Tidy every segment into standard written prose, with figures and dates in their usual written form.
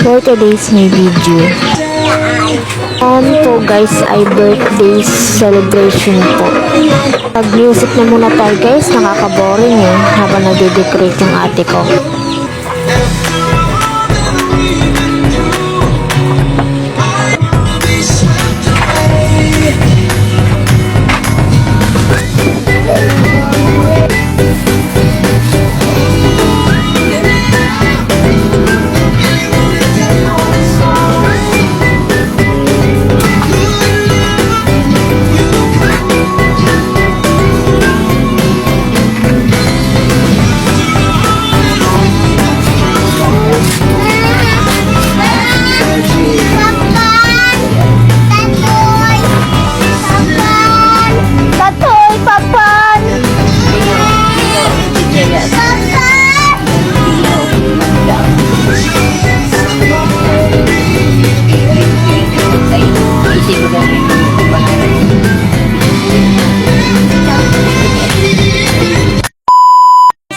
for today's new video. To guys ay birthday celebration po. Pag-music na muna tayo guys, nakaka-boring eh habang nade-decorate yung ate ko.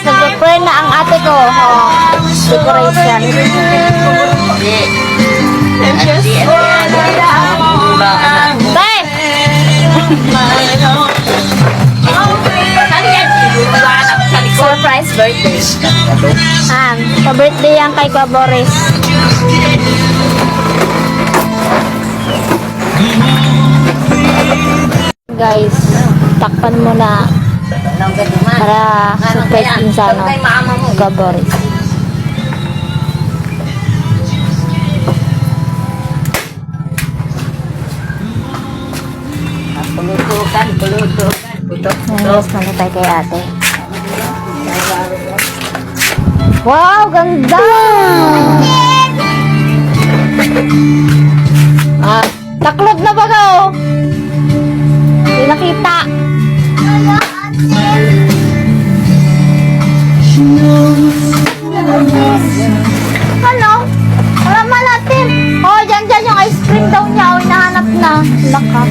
Nag-prepare na ang ate ko. Decoration. Bye! Surprise birthday. Pa-birthday yan kay Kwa Boris. Guys, takpan mo na para surprise din sa Kwa Boris. Nangyalas na tayo kay ate. Wow, ganda! Taklod na ba ka oh? Hindi nakita. Ano? Wala malatin. Oh, dyan yung ice cream daw niya. Oh, hinahanap na. Laka.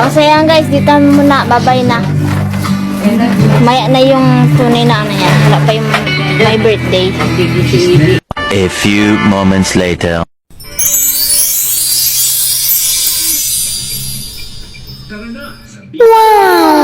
O, so yan guys, dito muna. Bye-bye na. Maya na yung tunay na ano yan. Wala pa yung my birthday. A few moments later. Wow!